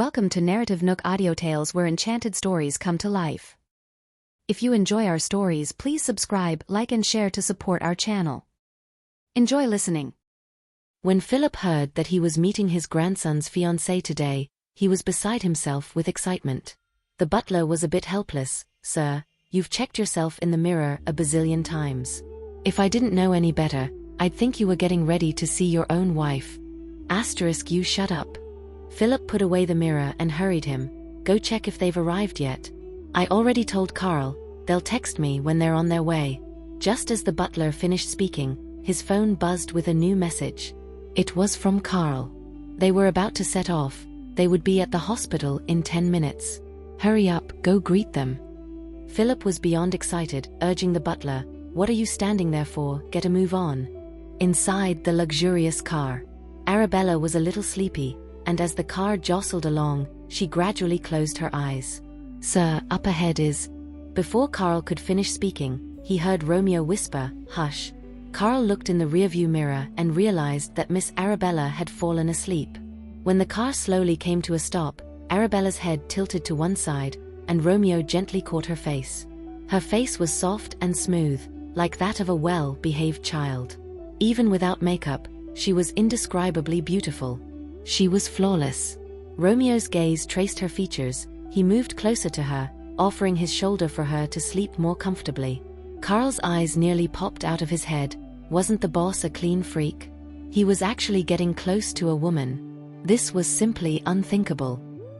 Welcome to NarrativeNook Audiotales, where enchanted stories come to life. If you enjoy our stories, please subscribe, like and share to support our channel. Enjoy listening. When Philip heard that he was meeting his grandson's fiancée today, he was beside himself with excitement. The butler was a bit helpless. "Sir, you've checked yourself in the mirror a bazillion times. If I didn't know any better, I'd think you were getting ready to see your own wife. Asterisk, you shut up." Philip put away the mirror and hurried him. "Go check if they've arrived yet. I already told Carl, they'll text me when they're on their way." Just as the butler finished speaking, his phone buzzed with a new message. It was from Carl. They were about to set off. They would be at the hospital in 10 minutes. "Hurry up, go greet them." Philip was beyond excited, urging the butler, "What are you standing there for? Get a move on." Inside the luxurious car, Arabella was a little sleepy, and as the car jostled along, she gradually closed her eyes. "Sir, up ahead is..." Before Carl could finish speaking, he heard Romeo whisper, "Hush." Carl looked in the rearview mirror and realized that Miss Arabella had fallen asleep. When the car slowly came to a stop, Arabella's head tilted to one side, and Romeo gently caught her face. Her face was soft and smooth, like that of a well-behaved child. Even without makeup, she was indescribably beautiful. She was flawless. Romeo's gaze traced her features. He moved closer to her, offering his shoulder for her to sleep more comfortably. Carl's eyes nearly popped out of his head. Wasn't the boss a clean freak? He was actually getting close to a woman. This was simply unthinkable.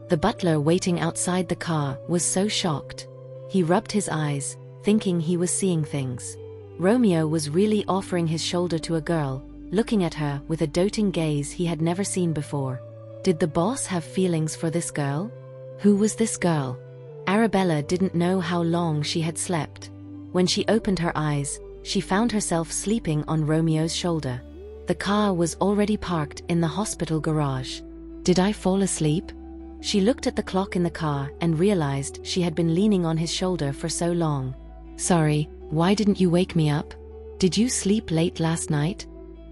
The butler waiting outside the car was so shocked. He rubbed his eyes, thinking he was seeing things. Romeo was really offering his shoulder to a girl, looking at her with a doting gaze he had never seen before. Did the boss have feelings for this girl? Who was this girl? Arabella didn't know how long she had slept. When she opened her eyes, she found herself sleeping on Romeo's shoulder. The car was already parked in the hospital garage. Did I fall asleep? She looked at the clock in the car and realized she had been leaning on his shoulder for so long. "Sorry, why didn't you wake me up? Did you sleep late last night?"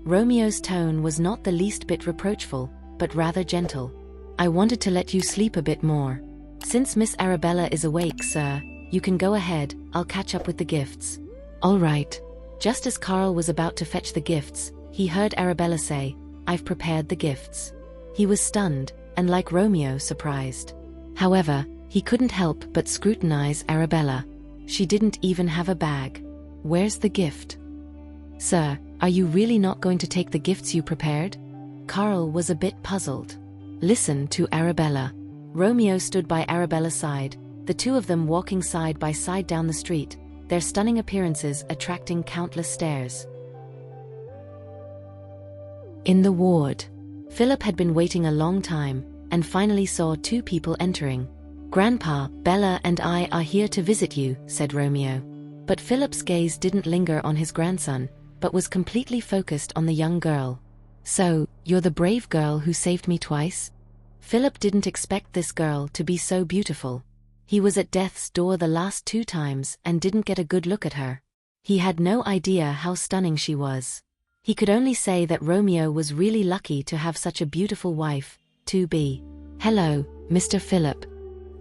Romeo's tone was not the least bit reproachful, but rather gentle. "I wanted to let you sleep a bit more. Since Miss Arabella is awake, sir, you can go ahead, I'll catch up with the gifts." "All right." Just as Carl was about to fetch the gifts, he heard Arabella say, "I've prepared the gifts." He was stunned, and like Romeo, surprised. However, he couldn't help but scrutinize Arabella. She didn't even have a bag. "Where's the gift?" "Sir, are you really not going to take the gifts you prepared?" Carl was a bit puzzled. "Listen to Arabella." Romeo stood by Arabella's side, the two of them walking side by side down the street, their stunning appearances attracting countless stares. In the ward, Philip had been waiting a long time, and finally saw two people entering. "Grandpa, Bella and I are here to visit you," said Romeo. But Philip's gaze didn't linger on his grandson, but was completely focused on the young girl. "So, you're the brave girl who saved me twice?" Philip didn't expect this girl to be so beautiful. He was at death's door the last 2 times and didn't get a good look at her. He had no idea how stunning she was. He could only say that Romeo was really lucky to have such a beautiful wife, to be. "Hello, Mr. Philip."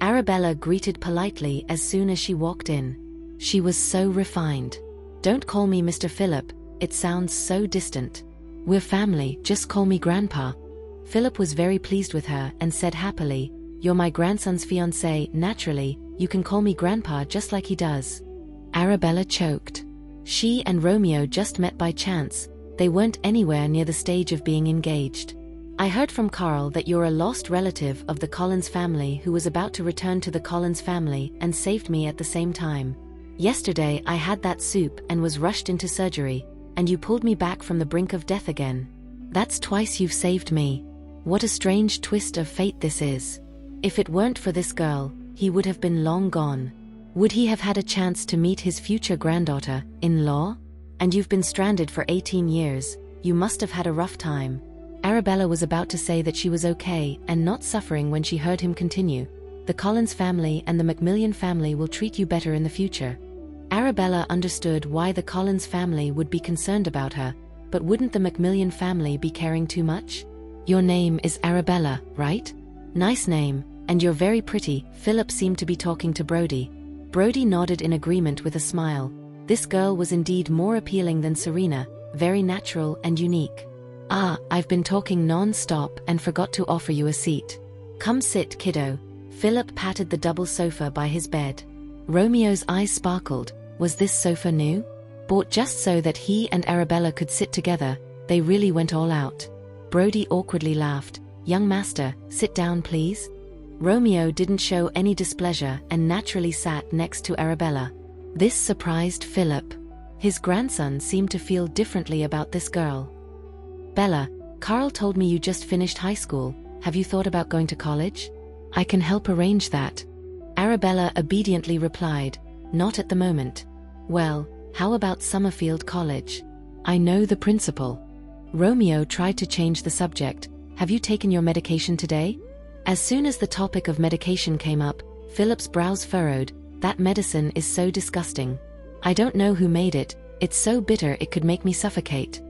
Arabella greeted politely as soon as she walked in. She was so refined. "Don't call me Mr. Philip, it sounds so distant. We're family, just call me Grandpa." Philip was very pleased with her and said happily, "You're my grandson's fiancée, naturally, you can call me Grandpa just like he does." Arabella choked. She and Romeo just met by chance, they weren't anywhere near the stage of being engaged. "I heard from Carl that you're a lost relative of the Collins family who was about to return to the Collins family and saved me at the same time. Yesterday I had that soup and was rushed into surgery, and you pulled me back from the brink of death again. That's twice you've saved me. What a strange twist of fate this is. If it weren't for this girl, he would have been long gone. Would he have had a chance to meet his future granddaughter-in-law? And you've been stranded for 18 years, you must have had a rough time." Arabella was about to say that she was okay and not suffering when she heard him continue. "The Collins family and the Macmillan family will treat you better in the future." Arabella understood why the Collins family would be concerned about her, but wouldn't the Macmillan family be caring too much? "Your name is Arabella, right?" Nice name, and you're very pretty. Philip seemed to be talking to Brody. Brody nodded in agreement with a smile. This girl was indeed more appealing than Serena, very natural and unique. Ah, I've been talking non-stop and forgot to offer you a seat. Come sit, kiddo. Philip patted the double sofa by his bed. Romeo's eyes sparkled. Was this sofa new? Bought just so that he and Arabella could sit together. They really went all out. Brody awkwardly laughed. Young master, sit down please. Romeo didn't show any displeasure and naturally sat next to Arabella. This surprised Philip. His grandson seemed to feel differently about this girl. Bella, Carl told me you just finished high school. Have you thought about going to college? I can help arrange that. Arabella obediently replied, not at the moment. Well, how about Summerfield College? I know the principal. Romeo tried to change the subject. Have you taken your medication today? As soon as the topic of medication came up, Philip's brows furrowed. That medicine is so disgusting. I don't know who made it. It's so bitter it could make me suffocate.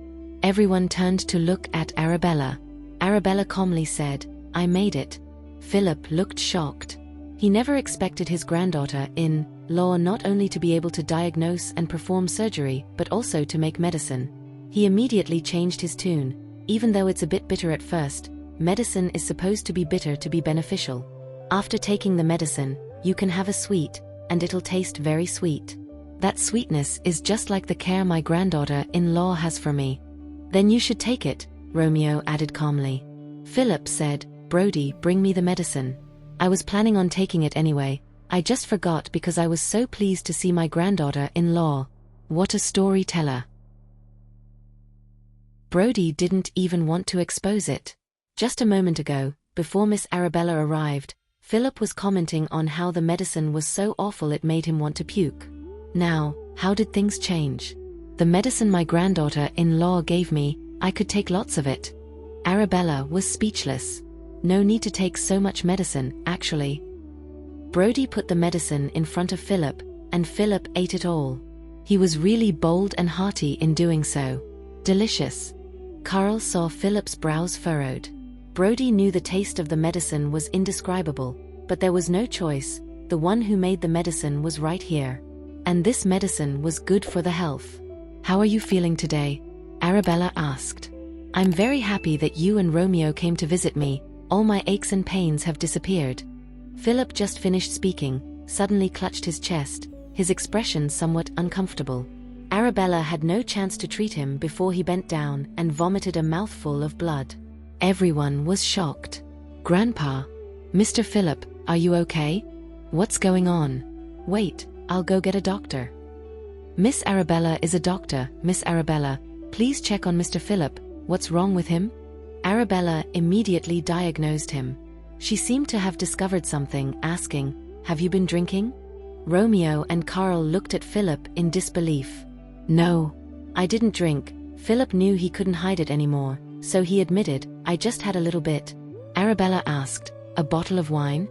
Everyone turned to look at Arabella. Arabella calmly said, I made it. Philip looked shocked. He never expected his granddaughter-in-law not only to be able to diagnose and perform surgery, but also to make medicine. He immediately changed his tune. Even though it's a bit bitter at first, medicine is supposed to be bitter to be beneficial. After taking the medicine, you can have a sweet, and it'll taste very sweet. That sweetness is just like the care my granddaughter-in-law has for me. Then you should take it, Romeo added calmly. Philip said, Brody, bring me the medicine. I was planning on taking it anyway. I just forgot because I was so pleased to see my granddaughter-in-law. What a storyteller. Brody didn't even want to expose it. Just a moment ago, before Miss Arabella arrived, Philip was commenting on how the medicine was so awful it made him want to puke. Now, how did things change? The medicine my granddaughter-in-law gave me, I could take lots of it. Arabella was speechless. No need to take so much medicine, actually. Brody put the medicine in front of Philip, and Philip ate it all. He was really bold and hearty in doing so. Delicious. Carl saw Philip's brows furrowed. Brody knew the taste of the medicine was indescribable, but there was no choice. The one who made the medicine was right here. And this medicine was good for the health. How are you feeling today? Arabella asked. I'm very happy that you and Romeo came to visit me. All my aches and pains have disappeared. Philip just finished speaking, suddenly clutched his chest, his expression somewhat uncomfortable. Arabella had no chance to treat him before he bent down and vomited a mouthful of blood. Everyone was shocked. Grandpa. Mr. Philip, are you okay? What's going on? Wait, I'll go get a doctor. Miss Arabella is a doctor. Miss Arabella, please check on Mr. Philip. What's wrong with him? Arabella immediately diagnosed him. She seemed to have discovered something, asking, have you been drinking? Romeo and Carl looked at Philip in disbelief. No, I didn't drink. Philip knew he couldn't hide it anymore, so he admitted, I just had a little bit. Arabella asked, a bottle of wine?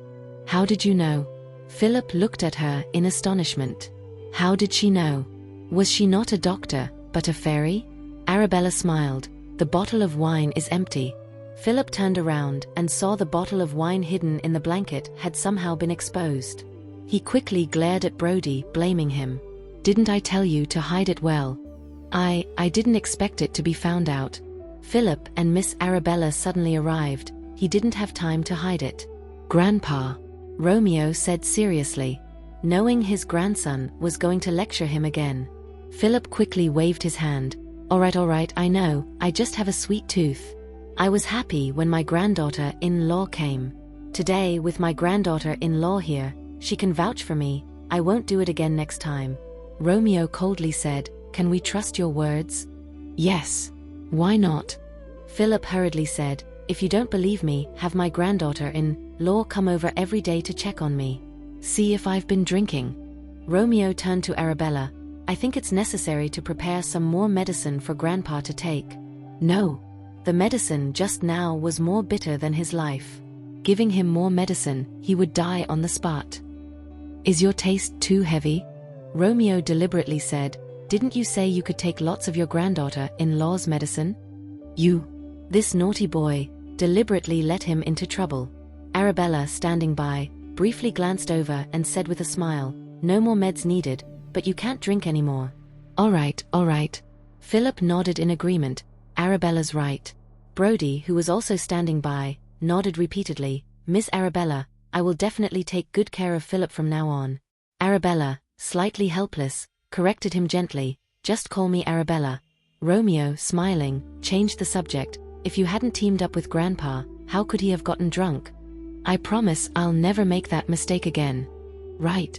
How did you know? Philip looked at her in astonishment. How did she know? Was she not a doctor, but a fairy? Arabella smiled. The bottle of wine is empty. Philip turned around and saw the bottle of wine hidden in the blanket had somehow been exposed. He quickly glared at Brody, blaming him. Didn't I tell you to hide it well? I didn't expect it to be found out. Philip and Miss Arabella suddenly arrived. He didn't have time to hide it. Grandpa, Romeo said seriously, knowing his grandson was going to lecture him again. Philip quickly waved his hand. All right, I know, I just have a sweet tooth. I was happy when my granddaughter-in-law came. Today, with my granddaughter-in-law here, she can vouch for me. I won't do it again next time. Romeo coldly said, can we trust your words? Yes. Why not? Philip hurriedly said, if you don't believe me, have my granddaughter-in-law come over every day to check on me. See if I've been drinking. Romeo turned to Arabella. I think it's necessary to prepare some more medicine for Grandpa to take. No. The medicine just now was more bitter than his life. Giving him more medicine, he would die on the spot. Is your taste too heavy? Romeo deliberately said, didn't you say you could take lots of your granddaughter-in-law's medicine? You. This naughty boy, deliberately let him into trouble. Arabella, standing by, briefly glanced over and said with a smile, "No more meds needed, but you can't drink anymore." All right. Philip nodded in agreement. Arabella's right. Brody, who was also standing by, nodded repeatedly. "Miss Arabella, I will definitely take good care of Philip from now on." Arabella, slightly helpless, corrected him gently, "Just call me Arabella." Romeo, smiling, changed the subject. "If you hadn't teamed up with Grandpa, how could he have gotten drunk? I promise I'll never make that mistake again." Right.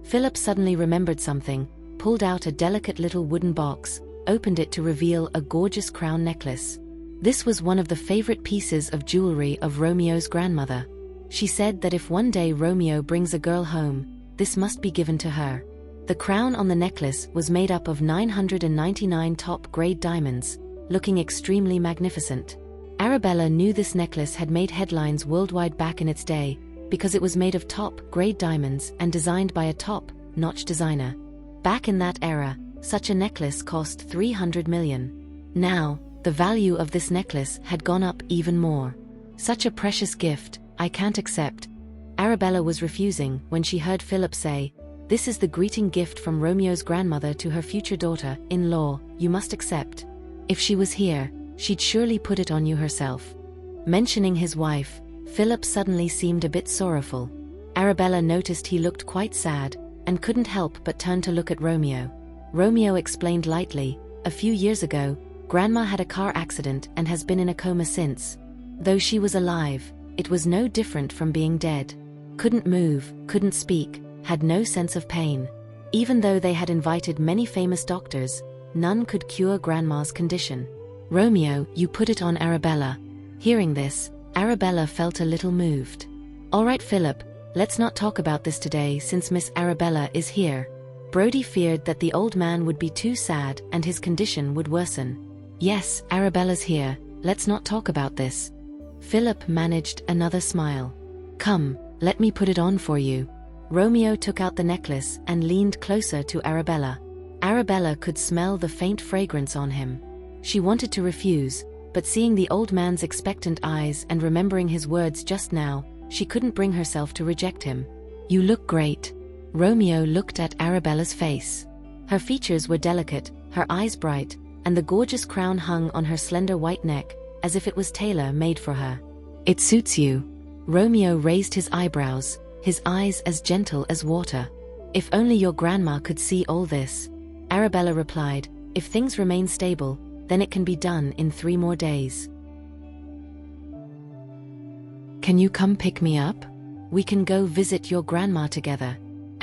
Philip suddenly remembered something, pulled out a delicate little wooden box, opened it to reveal a gorgeous crown necklace. This was one of the favorite pieces of jewelry of Romeo's grandmother. She said that if one day Romeo brings a girl home, this must be given to her. The crown on the necklace was made up of 999 top-grade diamonds, looking extremely magnificent. Arabella knew this necklace had made headlines worldwide back in its day, because it was made of top-grade diamonds and designed by a top-notch designer. Back in that era, such a necklace cost 300 million. Now, the value of this necklace had gone up even more. "Such a precious gift, I can't accept." Arabella was refusing when she heard Philip say, "This is the greeting gift from Romeo's grandmother to her future daughter-in-law, you must accept. If she was here, she'd surely put it on you herself." Mentioning his wife, Philip suddenly seemed a bit sorrowful. Arabella noticed he looked quite sad, and couldn't help but turn to look at Romeo. Romeo explained lightly, "A few years ago, Grandma had a car accident and has been in a coma since. Though she was alive, it was no different from being dead. Couldn't move, couldn't speak, had no sense of pain. Even though they had invited many famous doctors, none could cure Grandma's condition." "Romeo, you put it on Arabella." Hearing this, Arabella felt a little moved. "All right, Philip, let's not talk about this today since Miss Arabella is here." Brody feared that the old man would be too sad and his condition would worsen. "Yes, Arabella's here, let's not talk about this." Philip managed another smile. "Come, let me put it on for you." Romeo took out the necklace and leaned closer to Arabella. Arabella could smell the faint fragrance on him. She wanted to refuse, but seeing the old man's expectant eyes and remembering his words just now, she couldn't bring herself to reject him. "You look great." Romeo looked at Arabella's face. Her features were delicate, her eyes bright, and the gorgeous crown hung on her slender white neck, as if it was tailor-made for her. "It suits you." Romeo raised his eyebrows, his eyes as gentle as water. "If only your grandma could see all this." Arabella replied, "If things remain stable, then it can be done in 3 more days. Can you come pick me up? We can go visit your grandma together."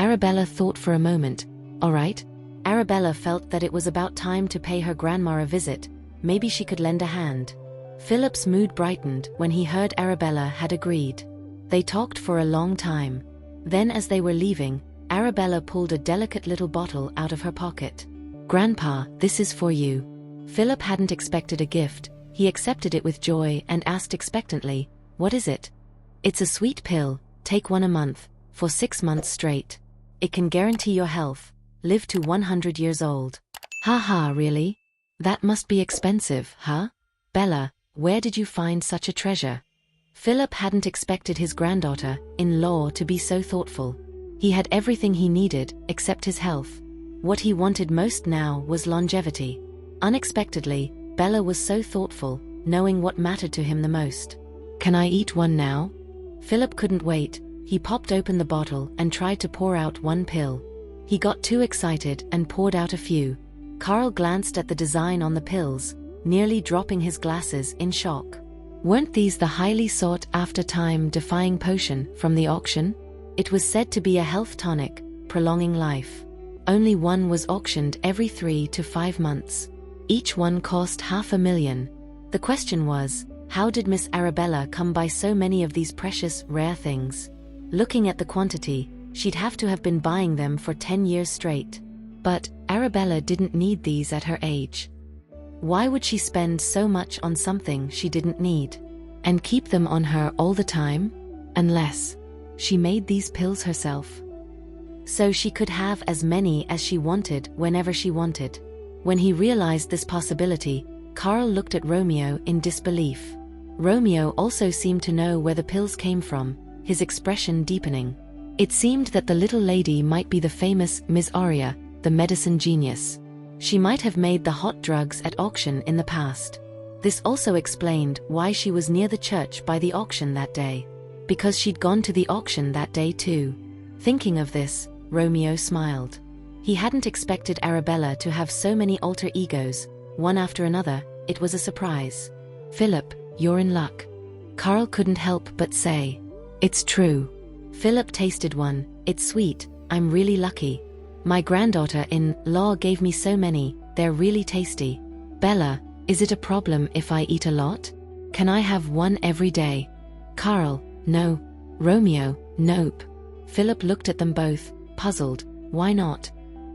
Arabella thought for a moment. "All right." Arabella felt that it was about time to pay her grandma a visit. Maybe she could lend a hand. Philip's mood brightened when he heard Arabella had agreed. They talked for a long time. Then as they were leaving, Arabella pulled a delicate little bottle out of her pocket. "Grandpa, this is for you." Philip hadn't expected a gift. He accepted it with joy and asked expectantly, "What is it?" "It's a sweet pill, take one a month, for 6 months straight. It can guarantee your health, live to 100 years old." "Haha, really? That must be expensive, huh? Bella, where did you find such a treasure?" Philip hadn't expected his granddaughter-in-law to be so thoughtful. He had everything he needed, except his health. What he wanted most now was longevity. Unexpectedly, Bella was so thoughtful, knowing what mattered to him the most. "Can I eat one now?" Philip couldn't wait. He popped open the bottle and tried to pour out one pill. He got too excited and poured out a few. Carl glanced at the design on the pills, nearly dropping his glasses in shock. Weren't these the highly sought-after time-defying potion from the auction? It was said to be a health tonic, prolonging life. Only one was auctioned every 3 to 5 months. Each one cost $500,000. The question was, how did Miss Arabella come by so many of these precious, rare things? Looking at the quantity, she'd have to have been buying them for 10 years straight. But Arabella didn't need these at her age. Why would she spend so much on something she didn't need? And keep them on her all the time? Unless she made these pills herself. So she could have as many as she wanted whenever she wanted. When he realized this possibility, Carl looked at Romeo in disbelief. Romeo also seemed to know where the pills came from, his expression deepening. It seemed that the little lady might be the famous Ms. Aurea, the medicine genius. She might have made the hot drugs at auction in the past. This also explained why she was near the church by the auction that day. Because she'd gone to the auction that day too. Thinking of this, Romeo smiled. He hadn't expected Arabella to have so many alter egos, one after another. It was a surprise. "Philip, you're in luck." Carl couldn't help but say. "It's true." Philip tasted one. "It's sweet, I'm really lucky. My granddaughter-in-law gave me so many, they're really tasty." "Bella, is it a problem if I eat a lot? Can I have one every day?" Carl, "No." Romeo, "Nope." Philip looked at them both, puzzled. "Why not?"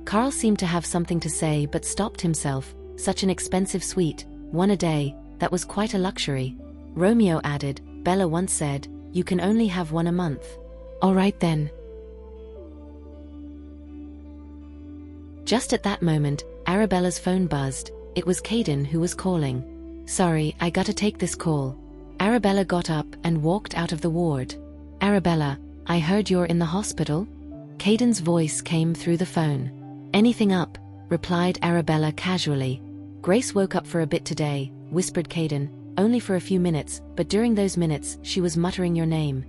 Carl seemed to have something to say but stopped himself. Such an expensive sweet, one a day, that was quite a luxury. Romeo added, "Bella once said, you can only have one a month." "All right then." Just at that moment, Arabella's phone buzzed. It was Caden who was calling. "Sorry, I gotta take this call." Arabella got up and walked out of the ward. "Arabella, I heard you're in the hospital?" Caden's voice came through the phone. "Anything up?" replied Arabella casually. "Grace woke up for a bit today," whispered Caden, "only for a few minutes, but during those minutes she was muttering your name.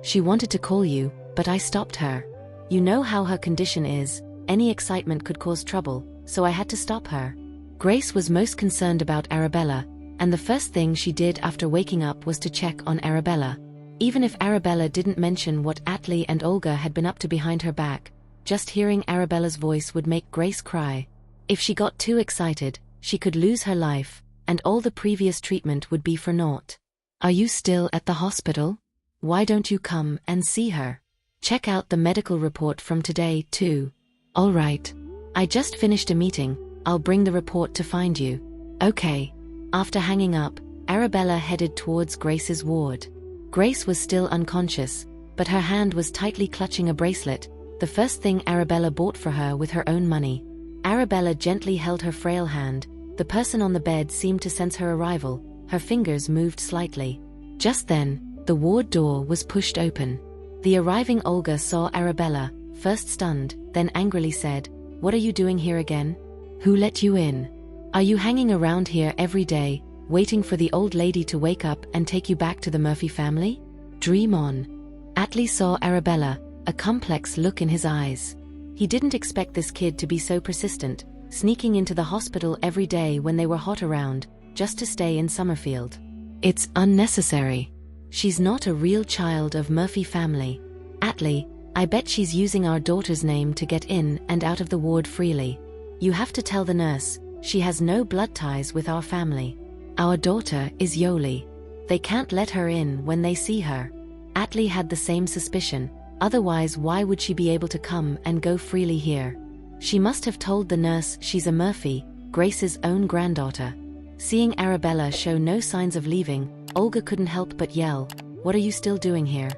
She wanted to call you, but I stopped her. You know how her condition is, any excitement could cause trouble, so I had to stop her." Grace was most concerned about Arabella, and the first thing she did after waking up was to check on Arabella. Even if Arabella didn't mention what Atlee and Olga had been up to behind her back, just hearing Arabella's voice would make Grace cry. If she got too excited, she could lose her life, and all the previous treatment would be for naught. "Are you still at the hospital? Why don't you come and see her? Check out the medical report from today, too." "All right. I just finished a meeting, I'll bring the report to find you." "Okay." After hanging up, Arabella headed towards Grace's ward. Grace was still unconscious, but her hand was tightly clutching a bracelet, the first thing Arabella bought for her with her own money. Arabella gently held her frail hand. The person on the bed seemed to sense her arrival, her fingers moved slightly. Just then, the ward door was pushed open. The arriving Olga saw Arabella, first stunned, then angrily said, "What are you doing here again? Who let you in? Are you hanging around here every day, waiting for the old lady to wake up and take you back to the Murphy family? Dream on." Atlee saw Arabella, a complex look in his eyes. He didn't expect this kid to be so persistent, sneaking into the hospital every day when they were hot around, just to stay in Summerfield. "It's unnecessary. She's not a real child of Murphy family. Atlee, I bet she's using our daughter's name to get in and out of the ward freely. You have to tell the nurse, she has no blood ties with our family. Our daughter is Yoli. They can't let her in when they see her." Atlee had the same suspicion, otherwise why would she be able to come and go freely here? She must have told the nurse she's a Murphy, Grace's own granddaughter. Seeing Arabella show no signs of leaving, Olga couldn't help but yell, "What are you still doing here?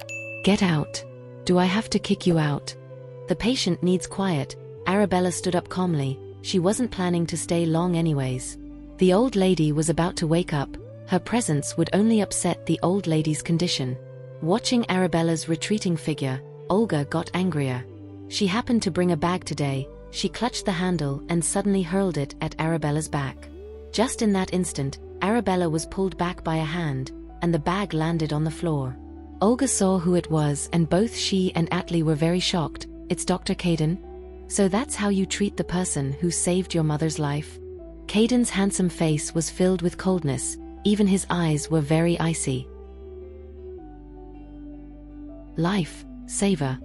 Get out. Do I have to kick you out?" "The patient needs quiet." Arabella stood up calmly. She wasn't planning to stay long anyways. The old lady was about to wake up. Her presence would only upset the old lady's condition. Watching Arabella's retreating figure, Olga got angrier. She happened to bring a bag today. She clutched the handle and suddenly hurled it at Arabella's back. Just in that instant, Arabella was pulled back by a hand, and the bag landed on the floor. Olga saw who it was, and both she and Atlee were very shocked. "It's Dr. Caden? So that's how you treat the person who saved your mother's life?" Caden's handsome face was filled with coldness, even his eyes were very icy. "Life saver."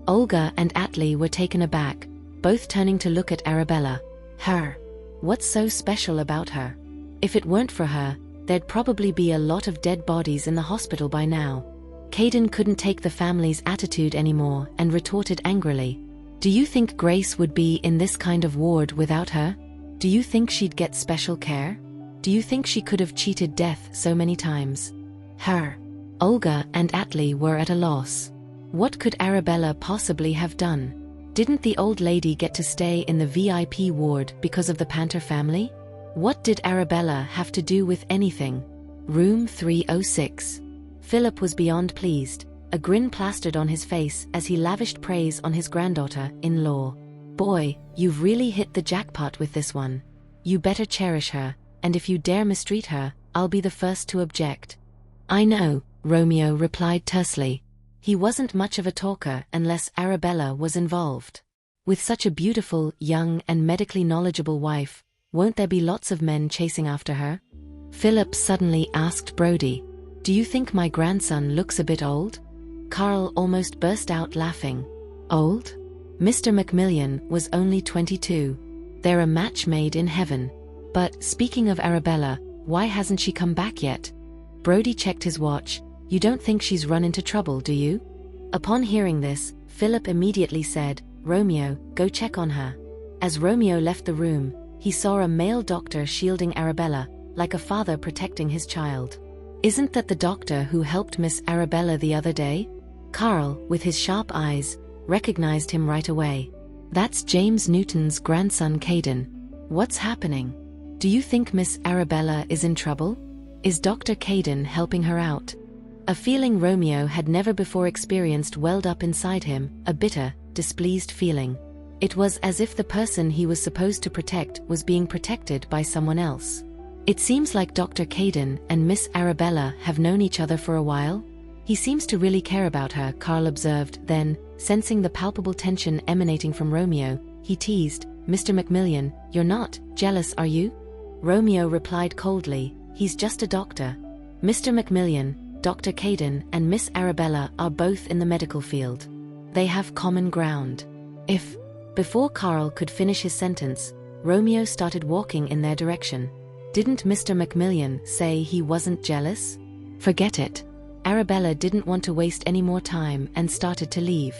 Olga and Atlee were taken aback, both turning to look at Arabella. "Her? What's so special about her? If it weren't for her, there'd probably be a lot of dead bodies in the hospital by now." Caden couldn't take the family's attitude anymore and retorted angrily, "Do you think Grace would be in this kind of ward without her? Do you think she'd get special care? Do you think she could have cheated death so many times? Her?" Olga and Atlee were at a loss. What could Arabella possibly have done? Didn't the old lady get to stay in the VIP ward because of the Panther family? What did Arabella have to do with anything? Room 306. Philip was beyond pleased, a grin plastered on his face as he lavished praise on his granddaughter-in-law. Boy, you've really hit the jackpot with this one. You better cherish her, and if you dare mistreat her, I'll be the first to object. I know, Romeo replied tersely. He wasn't much of a talker unless Arabella was involved. With such a beautiful, young, and medically knowledgeable wife, won't there be lots of men chasing after her? Philip suddenly asked Brody, "Do you think my grandson looks a bit old?" Carl almost burst out laughing. Old? Mr. Macmillan was only 22. They're a match made in heaven. But, speaking of Arabella, why hasn't she come back yet? Brody checked his watch. You don't think she's run into trouble, do you? Upon hearing this, Philip immediately said, Romeo, go check on her. As Romeo left the room, he saw a male doctor shielding Arabella, like a father protecting his child. Isn't that the doctor who helped Miss Arabella the other day? Carl, with his sharp eyes, recognized him right away. That's James Newton's grandson Caden. What's happening? Do you think Miss Arabella is in trouble? Is Dr. Caden helping her out? A feeling Romeo had never before experienced welled up inside him, a bitter, displeased feeling. It was as if the person he was supposed to protect was being protected by someone else. It seems like Dr. Caden and Miss Arabella have known each other for a while. He seems to really care about her, Carl observed, then, sensing the palpable tension emanating from Romeo, he teased, Mr. Macmillan, you're not jealous, are you? Romeo replied coldly, he's just a doctor. Mr. Macmillan, Dr. Caden and Miss Arabella are both in the medical field. They have common ground. Before Carl could finish his sentence, Romeo started walking in their direction. Didn't Mr. Macmillan say he wasn't jealous? Forget it. Arabella didn't want to waste any more time and started to leave.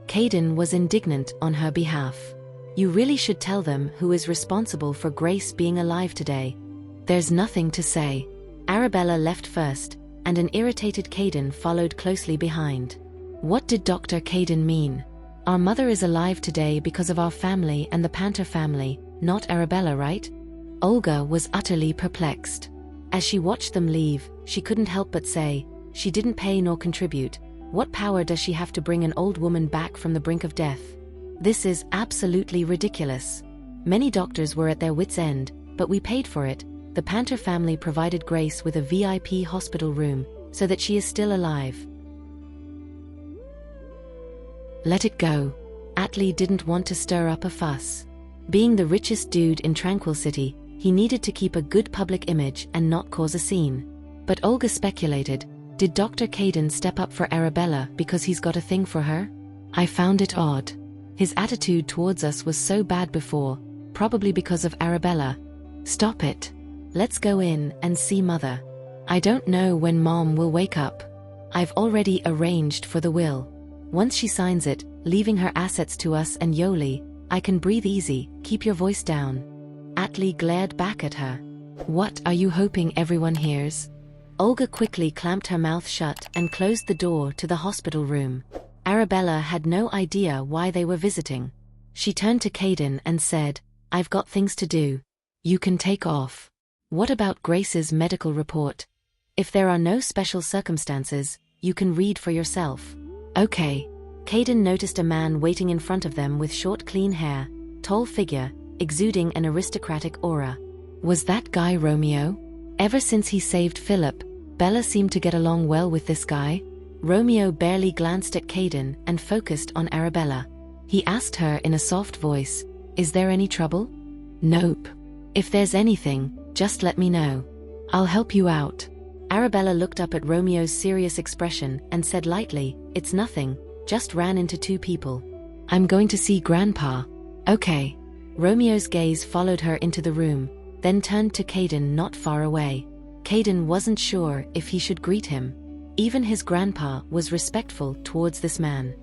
Caden was indignant on her behalf. You really should tell them who is responsible for Grace being alive today. There's nothing to say. Arabella left first, and an irritated Caden followed closely behind. What did Dr. Caden mean? Our mother is alive today because of our family and the Panther family, not Arabella, right? Olga was utterly perplexed. As she watched them leave, she couldn't help but say, she didn't pay nor contribute. What power does she have to bring an old woman back from the brink of death? This is absolutely ridiculous. Many doctors were at their wits' end, but we paid for it. The Panther family provided Grace with a VIP hospital room, so that she is still alive. Let it go. Atlee didn't want to stir up a fuss. Being the richest dude in Tranquil City, he needed to keep a good public image and not cause a scene. But Olga speculated, did Dr. Caden step up for Arabella because he's got a thing for her? I found it odd. His attitude towards us was so bad before, probably because of Arabella. Stop it. Let's go in and see Mother. I don't know when Mom will wake up. I've already arranged for the will. Once she signs it, leaving her assets to us and Yoli, I can breathe easy. Keep your voice down. Atlee glared back at her. What are you hoping everyone hears? Olga quickly clamped her mouth shut and closed the door to the hospital room. Arabella had no idea why they were visiting. She turned to Caden and said, I've got things to do. You can take off. What about Grace's medical report? If there are no special circumstances, you can read for yourself. Okay. Caden noticed a man waiting in front of them with short clean hair, tall figure, exuding an aristocratic aura. Was that guy Romeo? Ever since he saved Philip, Bella seemed to get along well with this guy. Romeo barely glanced at Caden and focused on Arabella. He asked her in a soft voice, Is there any trouble? Nope. If there's anything, just let me know. I'll help you out. Arabella looked up at Romeo's serious expression and said lightly, It's nothing, just ran into two people. I'm going to see Grandpa. Okay. Romeo's gaze followed her into the room, then turned to Caden not far away. Caden wasn't sure if he should greet him. Even his grandpa was respectful towards this man.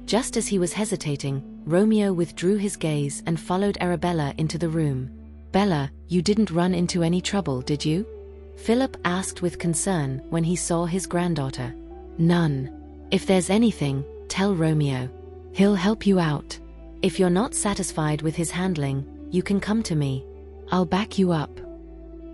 Just as he was hesitating, Romeo withdrew his gaze and followed Arabella into the room. Bella, you didn't run into any trouble, did you? Philip asked with concern when he saw his granddaughter. None. If there's anything, tell Romeo. He'll help you out. If you're not satisfied with his handling, you can come to me. I'll back you up.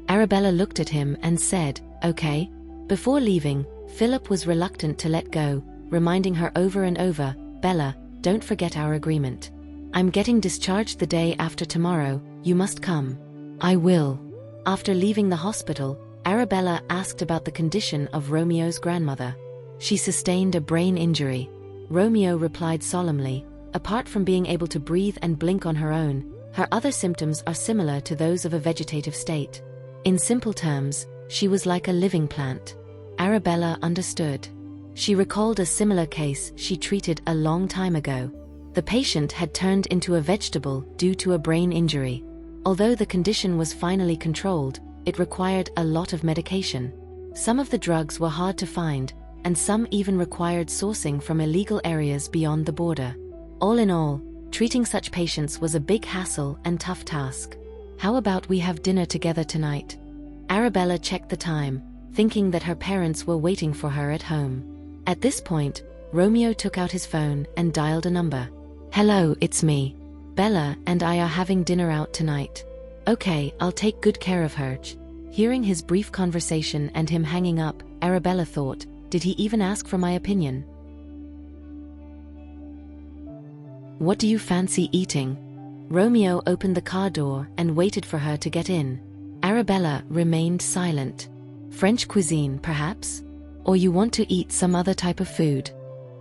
Arabella looked at him and said, "Okay." Before leaving, Philip was reluctant to let go, reminding her over and over, "Bella, don't forget our agreement. I'm getting discharged the day after tomorrow, you must come." "I will." After leaving the hospital, Arabella asked about the condition of Romeo's grandmother. She sustained a brain injury. Romeo replied solemnly, "Apart from being able to breathe and blink on her own, her other symptoms are similar to those of a vegetative state. In simple terms, she was like a living plant." Arabella understood. She recalled a similar case she treated a long time ago. The patient had turned into a vegetable due to a brain injury. Although the condition was finally controlled, it required a lot of medication. Some of the drugs were hard to find, and some even required sourcing from illegal areas beyond the border. All in all, treating such patients was a big hassle and tough task. "How about we have dinner together tonight?" Arabella checked the time, thinking that her parents were waiting for her at home. At this point, Romeo took out his phone and dialed a number. "Hello, it's me. Bella and I are having dinner out tonight." "Okay, I'll take good care of her." Hearing his brief conversation and him hanging up, Arabella thought, did he even ask for my opinion? "What do you fancy eating?" Romeo opened the car door and waited for her to get in. Arabella remained silent. "French cuisine, perhaps? Or you want to eat some other type of food?"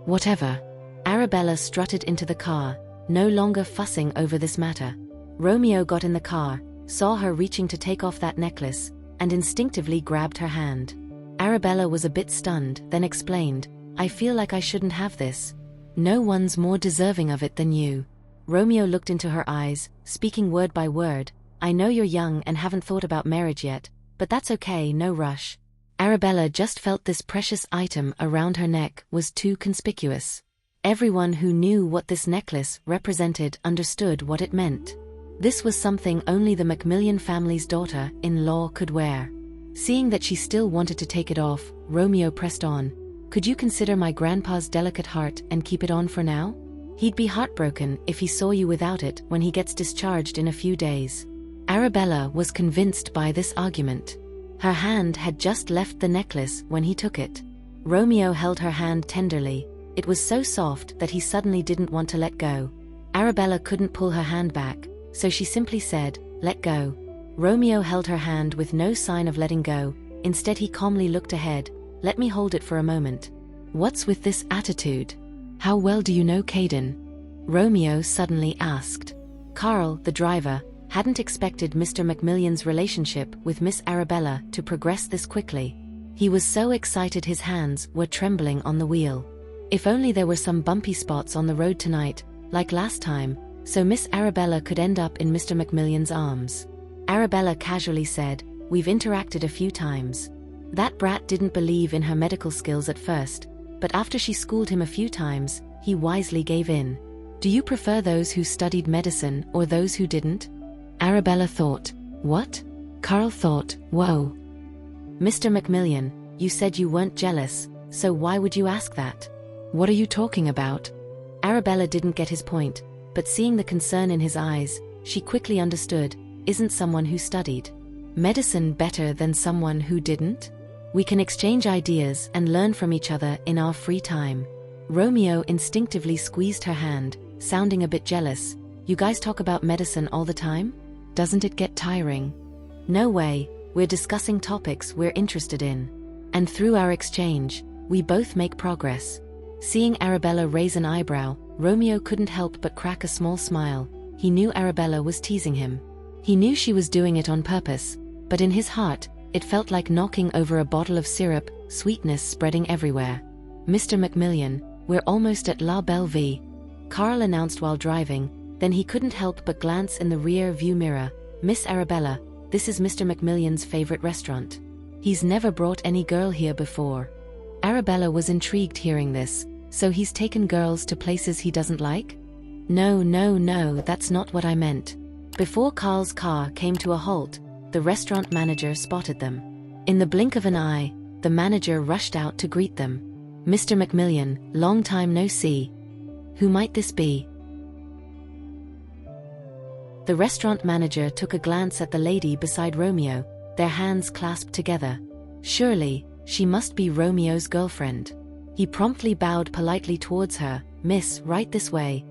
"Whatever." Arabella strutted into the car, no longer fussing over this matter. Romeo got in the car, saw her reaching to take off that necklace, and instinctively grabbed her hand. Arabella was a bit stunned, then explained, "I feel like I shouldn't have this. No one's more deserving of it than you." Romeo looked into her eyes, speaking word by word, "I know you're young and haven't thought about marriage yet, but that's okay, no rush." Arabella just felt this precious item around her neck was too conspicuous. Everyone who knew what this necklace represented understood what it meant. This was something only the Macmillan family's daughter-in-law could wear. Seeing that she still wanted to take it off, Romeo pressed on. "Could you consider my grandpa's delicate heart and keep it on for now? He'd be heartbroken if he saw you without it when he gets discharged in a few days." Arabella was convinced by this argument. Her hand had just left the necklace when he took it. Romeo held her hand tenderly. It was so soft that he suddenly didn't want to let go. Arabella couldn't pull her hand back, so she simply said, "Let go." Romeo held her hand with no sign of letting go. Instead he calmly looked ahead. "Let me hold it for a moment." "What's with this attitude? How well do you know Caden?" Romeo suddenly asked. Carl, the driver, hadn't expected Mr. Macmillan's relationship with Miss Arabella to progress this quickly. He was so excited his hands were trembling on the wheel. If only there were some bumpy spots on the road tonight, like last time, so Miss Arabella could end up in Mr. Macmillan's arms. Arabella casually said, "We've interacted a few times." That brat didn't believe in her medical skills at first, but after she schooled him a few times, he wisely gave in. "Do you prefer those who studied medicine or those who didn't?" Arabella thought, "What?" Carl thought, "Whoa. Mr. Macmillan, you said you weren't jealous, so why would you ask that?" "What are you talking about?" Arabella didn't get his point, but seeing the concern in his eyes, she quickly understood, "Isn't someone who studied medicine better than someone who didn't? We can exchange ideas and learn from each other in our free time." Romeo instinctively squeezed her hand, sounding a bit jealous. "You guys talk about medicine all the time? Doesn't it get tiring?" "No way, we're discussing topics we're interested in. And through our exchange, we both make progress." Seeing Arabella raise an eyebrow, Romeo couldn't help but crack a small smile. He knew Arabella was teasing him. He knew she was doing it on purpose, but in his heart, it felt like knocking over a bottle of syrup, sweetness spreading everywhere. "Mr. Macmillan, we're almost at La Belle Vie," Carl announced while driving. Then he couldn't help but glance in the rear view mirror. "Miss Arabella, this is Mr. Macmillan's favorite restaurant. He's never brought any girl here before." Arabella was intrigued hearing this. "So he's taken girls to places he doesn't like?" No, that's not what I meant." Before Carl's car came to a halt, the restaurant manager spotted them. In the blink of an eye, the manager rushed out to greet them. "Mr. Macmillan, long time no see. Who might this be?" The restaurant manager took a glance at the lady beside Romeo, their hands clasped together. Surely, she must be Romeo's girlfriend. He promptly bowed politely towards her. "Miss, right this way."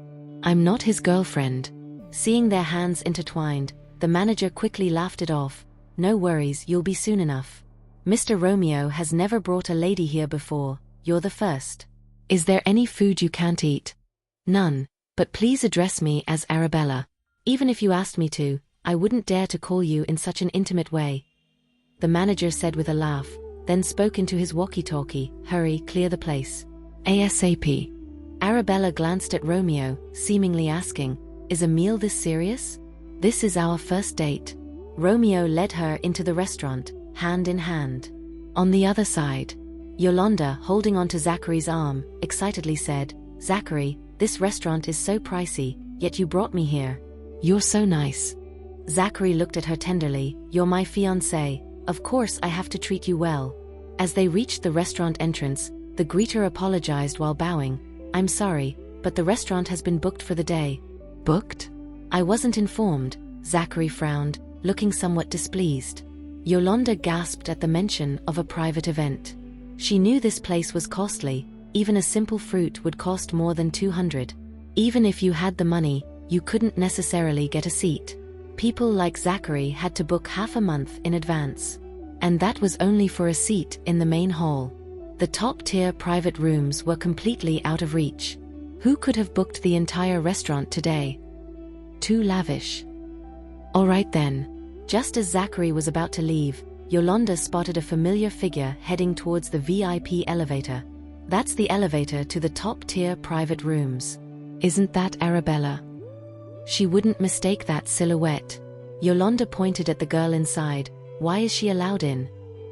"I'm not his girlfriend." Seeing their hands intertwined, the manager quickly laughed it off. "No worries, you'll be soon enough. Mr. Romeo has never brought a lady here before, you're the first." "Is there any food you can't eat?" "None, but please address me as Arabella. Even if you asked me to, I wouldn't dare to call you in such an intimate way," the manager said with a laugh, then spoke into his walkie-talkie. "Hurry, clear the place. ASAP." Arabella glanced at Romeo, seemingly asking, "Is a meal this serious?" "This is our first date." Romeo led her into the restaurant, hand in hand. On the other side, Yolanda, holding onto Zachary's arm, excitedly said, "Zachary, this restaurant is so pricey, yet you brought me here." "You're so nice." Zachary looked at her tenderly. "You're my fiancé. Of course I have to treat you well." As they reached the restaurant entrance, the greeter apologized while bowing. "I'm sorry, but the restaurant has been booked for the day." "Booked?" "I wasn't informed." Zachary frowned, looking somewhat displeased. Yolanda gasped at the mention of a private event. She knew this place was costly. Even a simple fruit would cost more than 200. Even if you had the money, you couldn't necessarily get a seat. People like Zachary had to book half a month in advance. And that was only for a seat in the main hall. The top-tier private rooms were completely out of reach. Who could have booked the entire restaurant today? Too lavish. All right then. Just as Zachary was about to leave, Yolanda spotted a familiar figure heading towards the VIP elevator. "That's the elevator to the top-tier private rooms. Isn't that Arabella?" She wouldn't mistake that silhouette. Yolanda pointed at the girl inside. "Why is she allowed in?"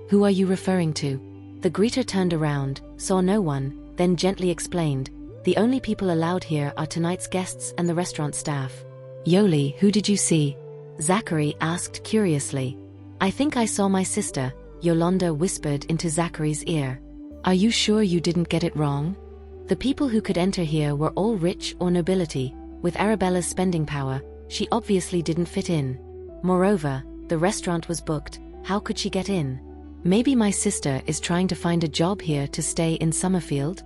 "Who are you referring to?" The greeter turned around, saw no one, then gently explained, "The only people allowed here are tonight's guests and the restaurant staff." "Yoli, who did you see?" Zachary asked curiously. "I think I saw my sister," Yolanda whispered into Zachary's ear. "Are you sure you didn't get it wrong?" The people who could enter here were all rich or nobility. With Arabella's spending power, she obviously didn't fit in. Moreover, the restaurant was booked. How could she get in? "Maybe my sister is trying to find a job here to stay in Summerfield?"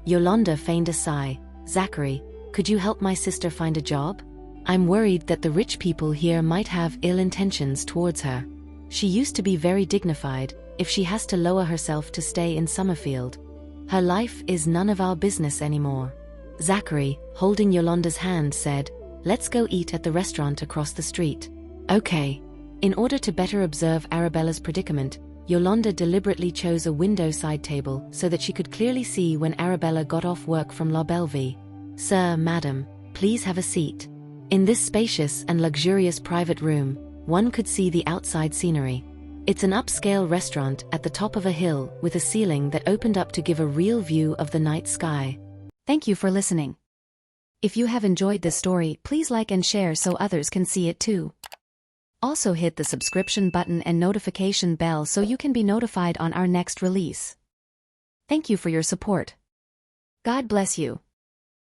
Yolanda feigned a sigh. "Zachary, could you help my sister find a job? I'm worried that the rich people here might have ill intentions towards her. She used to be very dignified. If she has to lower herself to stay in Summerfield, her life is none of our business anymore." Zachary, holding Yolanda's hand, said, "Let's go eat at the restaurant across the street." "Okay." In order to better observe Arabella's predicament, Yolanda deliberately chose a window side table so that she could clearly see when Arabella got off work from La Bellevue. "Sir, madam, please have a seat." In this spacious and luxurious private room, one could see the outside scenery. It's an upscale restaurant at the top of a hill with a ceiling that opened up to give a real view of the night sky. Thank you for listening. If you have enjoyed this story, please like and share so others can see it too. Also hit the subscription button and notification bell so you can be notified on our next release. Thank you for your support. God bless you.